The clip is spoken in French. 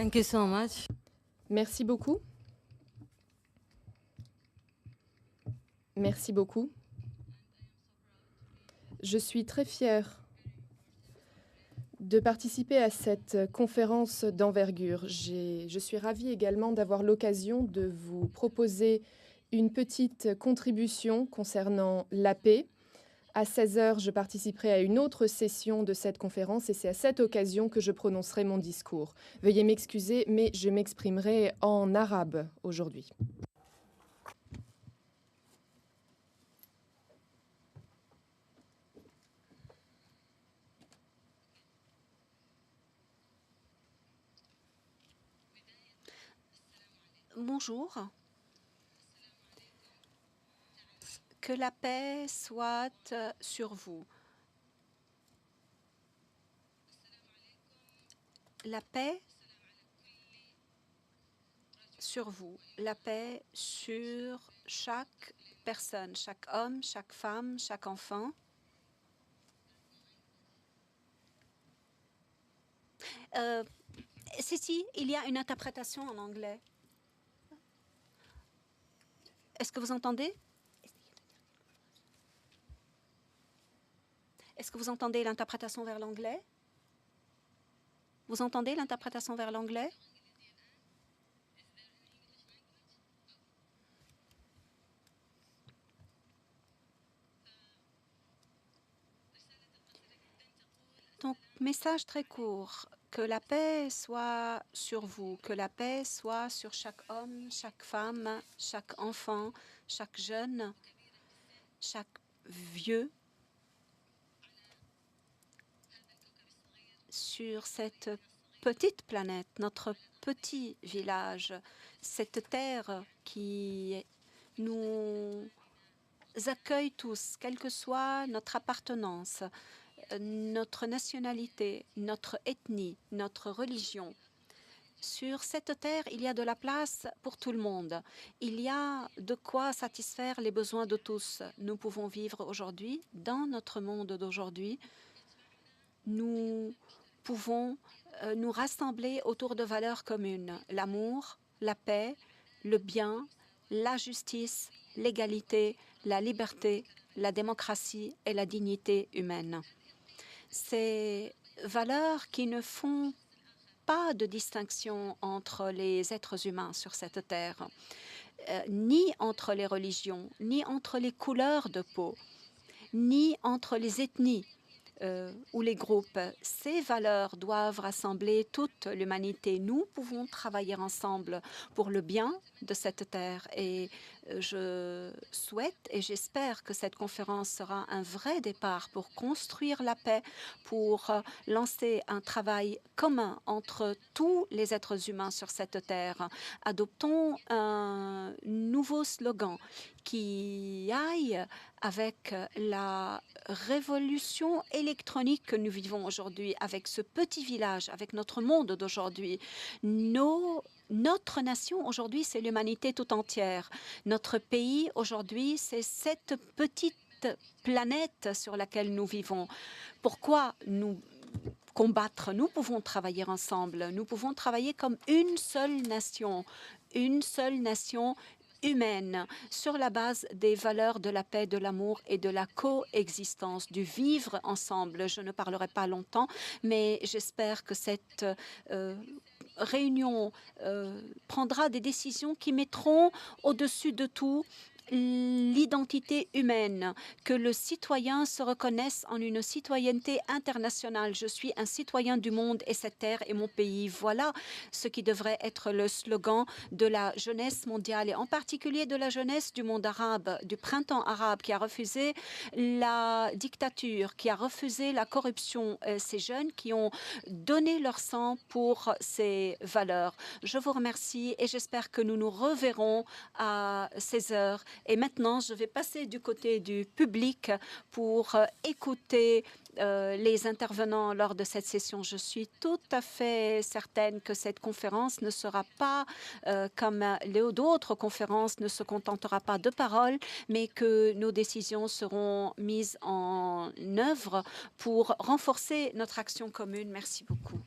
Thank you so much. Merci beaucoup. Merci beaucoup. Je suis très fière de participer à cette conférence d'envergure. Je suis ravie également d'avoir l'occasion de vous proposer une petite contribution concernant la paix. À 16 heures, je participerai à une autre session de cette conférence et c'est à cette occasion que je prononcerai mon discours. Veuillez m'excuser, mais je m'exprimerai en arabe aujourd'hui. Bonjour. Que la paix soit sur vous. La paix sur vous. La paix sur chaque personne, chaque homme, chaque femme, chaque enfant. Si, il y a une interprétation en anglais. Est-ce que vous entendez? Est-ce que vous entendez l'interprétation vers l'anglais? Vous entendez l'interprétation vers l'anglais? Donc, message très court. Que la paix soit sur vous, que la paix soit sur chaque homme, chaque femme, chaque enfant, chaque jeune, chaque vieux, sur cette petite planète, notre petit village, cette terre qui nous accueille tous, quelle que soit notre appartenance, notre nationalité, notre ethnie, notre religion. Sur cette terre, il y a de la place pour tout le monde. Il y a de quoi satisfaire les besoins de tous. Nous pouvons vivre aujourd'hui, dans notre monde d'aujourd'hui. Nous pouvons nous rassembler autour de valeurs communes. L'amour, la paix, le bien, la justice, l'égalité, la liberté, la démocratie et la dignité humaine. Ces valeurs qui ne font pas de distinction entre les êtres humains sur cette terre, ni entre les religions, ni entre les couleurs de peau, ni entre les ethnies ou les groupes. Ces valeurs doivent rassembler toute l'humanité. Nous pouvons travailler ensemble pour le bien de cette terre et je souhaite et j'espère que cette conférence sera un vrai départ pour construire la paix, pour lancer un travail commun entre tous les êtres humains sur cette terre. Adoptons un nouveau slogan qui aille avec la révolution électronique que nous vivons aujourd'hui, avec ce petit village, avec notre monde d'aujourd'hui. Notre nation aujourd'hui, c'est l'humanité tout entière. Notre pays aujourd'hui, c'est cette petite planète sur laquelle nous vivons. Pourquoi nous combattre? Nous pouvons travailler ensemble. Nous pouvons travailler comme une seule nation humaine, sur la base des valeurs de la paix, de l'amour et de la coexistence, du vivre ensemble. Je ne parlerai pas longtemps, mais j'espère que cette réunion prendra des décisions qui mettront au-dessus de tout l'identité humaine, que le citoyen se reconnaisse en une citoyenneté internationale. Je suis un citoyen du monde et cette terre est mon pays. Voilà ce qui devrait être le slogan de la jeunesse mondiale et en particulier de la jeunesse du monde arabe, du printemps arabe qui a refusé la dictature, qui a refusé la corruption. Ces jeunes qui ont donné leur sang pour ces valeurs. Je vous remercie et j'espère que nous nous reverrons à 16 heures. Et maintenant, je vais passer du côté du public pour écouter les intervenants lors de cette session. Je suis tout à fait certaine que cette conférence ne sera pas comme d'autres conférences, ne se contentera pas de paroles, mais que nos décisions seront mises en œuvre pour renforcer notre action commune. Merci beaucoup.